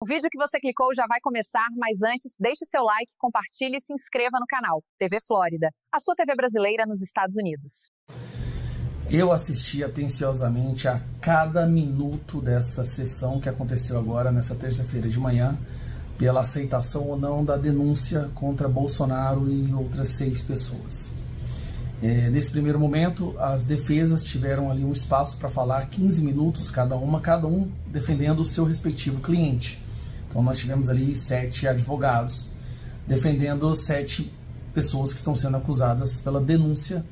O vídeo que você clicou já vai começar, mas antes, deixe seu like, compartilhe e se inscreva no canal. TV Flórida, a sua TV brasileira nos Estados Unidos. Eu assisti atenciosamente a cada minuto dessa sessão que aconteceu agora, nessa terça-feira de manhã, pela aceitação ou não da denúncia contra Bolsonaro e outras 6 pessoas. Nesse primeiro momento, as defesas tiveram ali um espaço para falar 15 minutos cada um defendendo o seu respectivo cliente. Então nós tivemos ali 7 advogados defendendo 7 pessoas que estão sendo acusadas pela denúncia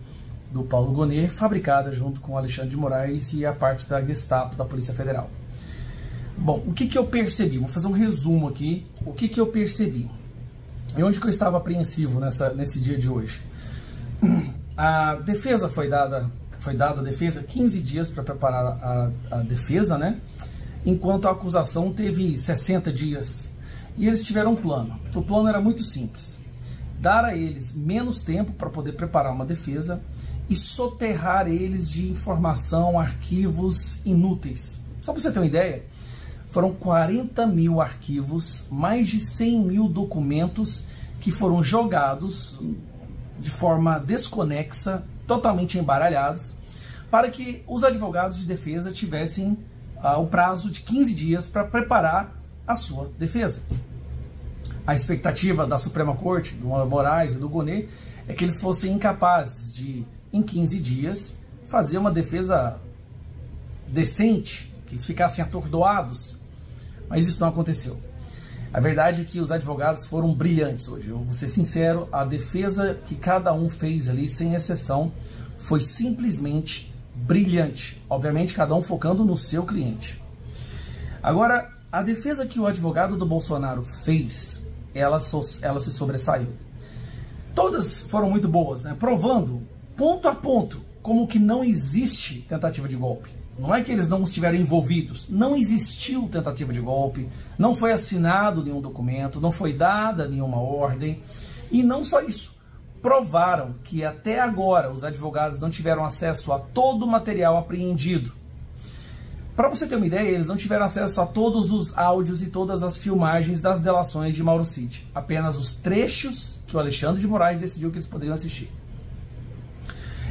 do Paulo Gonet, fabricada junto com o Alexandre de Moraes e a parte da Gestapo, da Polícia Federal. Bom, o que eu percebi? Vou fazer um resumo aqui. O que eu percebi? E onde que eu estava apreensivo nesse dia de hoje? A defesa foi dada a defesa 15 dias para preparar a defesa, né? Enquanto a acusação teve 60 dias. E eles tiveram um plano. O plano era muito simples. Dar a eles menos tempo para poder preparar uma defesa e soterrar eles de informação, arquivos inúteis. Só para você ter uma ideia, foram 40 mil arquivos, mais de 100 mil documentos que foram jogados de forma desconexa, totalmente embaralhados, para que os advogados de defesa tivessem o prazo de 15 dias para preparar a sua defesa. A expectativa da Suprema Corte, do Moraes e do Gonet, é que eles fossem incapazes de, em 15 dias, fazer uma defesa decente, que eles ficassem atordoados, mas isso não aconteceu. A verdade é que os advogados foram brilhantes hoje. Eu vou ser sincero, a defesa que cada um fez ali, sem exceção, foi simplesmente brilhante. Obviamente, cada um focando no seu cliente. Agora, a defesa que o advogado do Bolsonaro fez, ela se sobressaiu. Todas foram muito boas, né? Provando, ponto a ponto, como que não existe tentativa de golpe. Não é que eles não estiveram envolvidos, não existiu tentativa de golpe, não foi assinado nenhum documento, não foi dada nenhuma ordem, e não só isso, provaram que até agora os advogados não tiveram acesso a todo o material apreendido. Para você ter uma ideia, eles não tiveram acesso a todos os áudios e todas as filmagens das delações de Mauro Cid, apenas os trechos que o Alexandre de Moraes decidiu que eles poderiam assistir.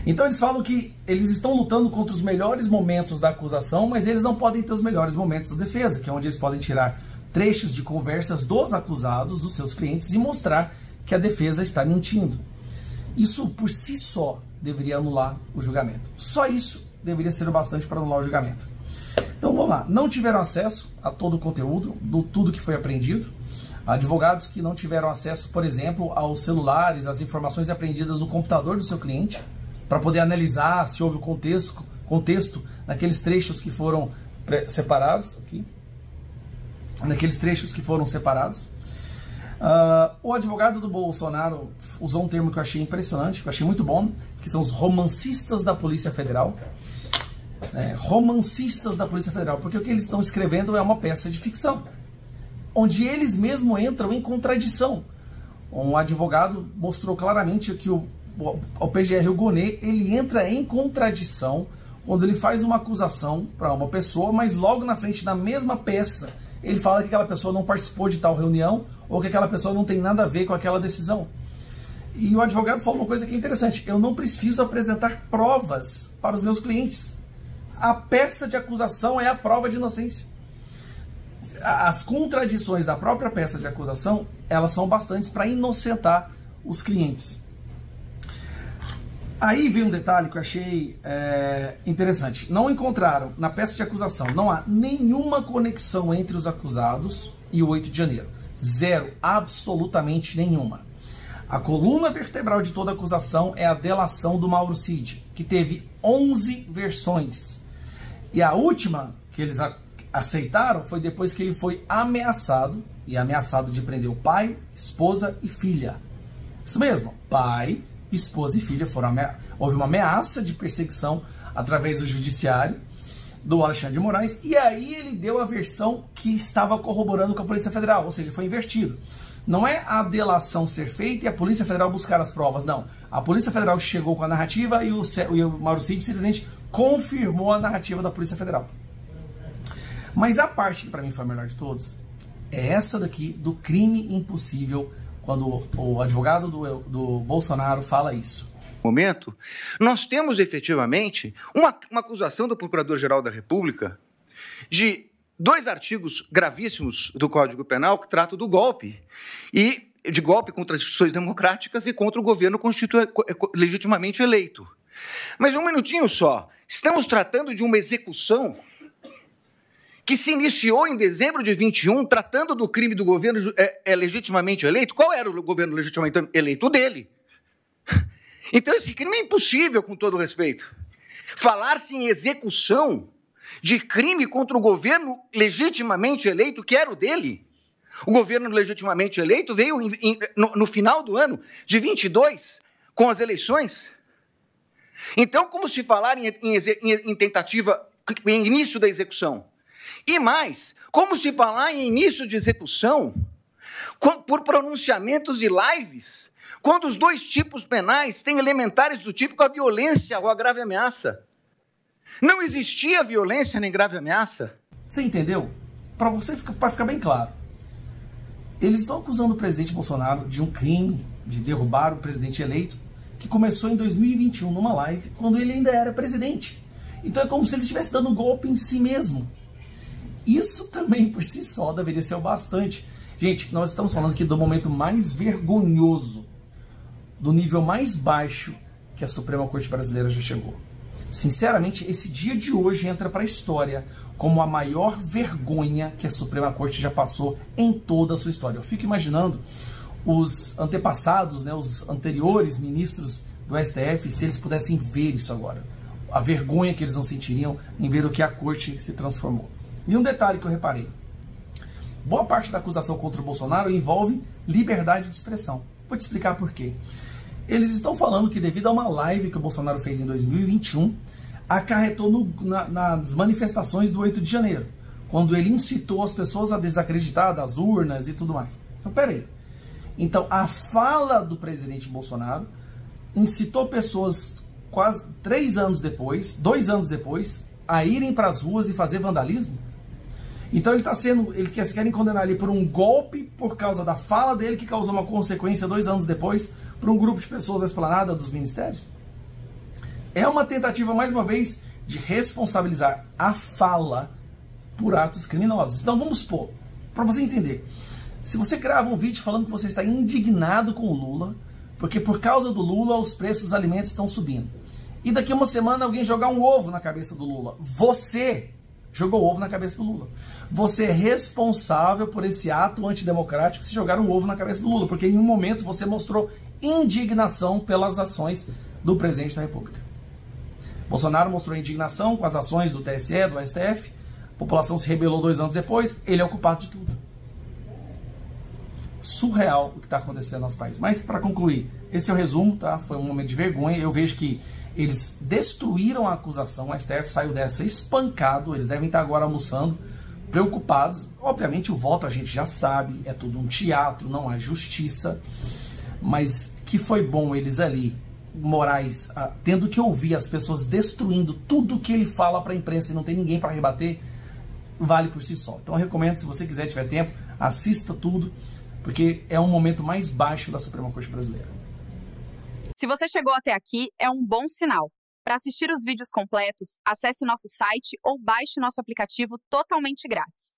Então eles falam que eles estão lutando contra os melhores momentos da acusação, mas eles não podem ter os melhores momentos da defesa, que é onde eles podem tirar trechos de conversas dos acusados, dos seus clientes, e mostrar que a defesa está mentindo. Isso por si só deveria anular o julgamento. Só isso deveria ser o bastante para anular o julgamento. Então vamos lá, não tiveram acesso a todo o conteúdo, tudo que foi apreendido. Advogados que não tiveram acesso, por exemplo, aos celulares, às informações apreendidas no computador do seu cliente, para poder analisar se houve o contexto naqueles trechos que foram separados. Aqui. Naqueles trechos que foram separados. O advogado do Bolsonaro usou um termo que eu achei impressionante, que eu achei muito bom, que são os romancistas da Polícia Federal. Romancistas da Polícia Federal, porque o que eles estão escrevendo é uma peça de ficção, onde eles mesmos entram em contradição. Um advogado mostrou claramente que o PGR, o Gonet, ele entra em contradição quando ele faz uma acusação para uma pessoa, mas logo na frente da mesma peça, ele fala que aquela pessoa não participou de tal reunião ou que aquela pessoa não tem nada a ver com aquela decisão. E o advogado falou uma coisa que é interessante: eu não preciso apresentar provas para os meus clientes. A peça de acusação é a prova de inocência. As contradições da própria peça de acusação, elas são bastantes para inocentar os clientes. Aí vem um detalhe que eu achei interessante. Não encontraram, na peça de acusação, não há nenhuma conexão entre os acusados e o 8 de janeiro. Zero, absolutamente nenhuma. A coluna vertebral de toda acusação é a delação do Mauro Cid, que teve 11 versões. E a última que eles aceitaram foi depois que ele foi ameaçado, e ameaçado de prender o pai, esposa e filha. Isso mesmo, pai, esposa e filha foram houve uma ameaça de perseguição através do judiciário do Alexandre de Moraes, e aí ele deu a versão que estava corroborando com a Polícia Federal, ou seja, foi invertido. Não é a delação ser feita e a Polícia Federal buscar as provas, não. A Polícia Federal chegou com a narrativa e o Mauro Cid simplesmente confirmou a narrativa da Polícia Federal. Mas a parte que para mim foi a melhor de todos é essa daqui do crime impossível, quando o advogado do Bolsonaro fala isso. Momento, nós temos efetivamente uma acusação do Procurador-Geral da República de 2 artigos gravíssimos do Código Penal que tratam do golpe, e de golpe contra as instituições democráticas e contra o governo legitimamente eleito. Mas um minutinho só, estamos tratando de uma execução que se iniciou em dezembro de 21, tratando do crime do governo legitimamente eleito. Qual era o governo legitimamente eleito? O dele. Então esse crime é impossível, com todo respeito. Falar-se em execução de crime contra o governo legitimamente eleito, que era o dele. O governo legitimamente eleito veio no final do ano de 22, com as eleições. Então, como se falar em tentativa, em início da execução? E mais, como se falar em início de execução por pronunciamentos e lives, quando os 2 tipos penais têm elementares do tipo a violência ou a grave ameaça? Não existia violência nem grave ameaça. Você entendeu? Para ficar bem claro, eles estão acusando o presidente Bolsonaro de um crime, de derrubar o presidente eleito, que começou em 2021 numa live, quando ele ainda era presidente. Então é como se ele estivesse dando um golpe em si mesmo. Isso também por si só deveria ser o bastante. Gente, nós estamos falando aqui do momento mais vergonhoso, do nível mais baixo que a Suprema Corte Brasileira já chegou. Sinceramente, esse dia de hoje entra para a história como a maior vergonha que a Suprema Corte já passou em toda a sua história. Eu fico imaginando os antepassados, né, os anteriores ministros do STF, se eles pudessem ver isso agora. A vergonha que eles não sentiriam em ver o que a Corte se transformou. E um detalhe que eu reparei. Boa parte da acusação contra o Bolsonaro envolve liberdade de expressão. Vou te explicar por quê. Eles estão falando que devido a uma live que o Bolsonaro fez em 2021, acarretou nas manifestações do 8 de janeiro, quando ele incitou as pessoas a desacreditar das urnas e tudo mais. Então, peraí. Então, a fala do presidente Bolsonaro incitou pessoas quase 2 anos depois, a irem para as ruas e fazer vandalismo? Então eles querem condenar ele por um golpe por causa da fala dele, que causou uma consequência 2 anos depois para um grupo de pessoas à esplanada dos ministérios? É uma tentativa, mais uma vez, de responsabilizar a fala por atos criminosos. Então vamos supor, para você entender, se você grava um vídeo falando que você está indignado com o Lula, porque por causa do Lula os preços dos alimentos estão subindo, e daqui a uma semana alguém jogar um ovo na cabeça do Lula, você jogou ovo na cabeça do Lula. Você é responsável por esse ato antidemocrático se jogar um ovo na cabeça do Lula, porque em um momento você mostrou indignação pelas ações do presidente da República. Bolsonaro mostrou indignação com as ações do TSE, do STF, a população se rebelou 2 anos depois, ele é o culpado de tudo. Surreal o que está acontecendo no nosso país. Mas, para concluir, esse é o resumo, tá? Foi um momento de vergonha. Eu vejo que eles destruíram a acusação, o STF saiu dessa espancado, eles devem estar agora almoçando, preocupados. Obviamente o voto a gente já sabe, é tudo um teatro, não há justiça, mas que foi bom eles ali, Moraes, tendo que ouvir as pessoas destruindo tudo que ele fala para a imprensa e não tem ninguém para rebater, vale por si só. Então eu recomendo, se você quiser, tiver tempo, assista tudo, porque é um momento mais baixo da Suprema Corte Brasileira. Se você chegou até aqui, é um bom sinal. Para assistir os vídeos completos, acesse nosso site ou baixe nosso aplicativo totalmente grátis.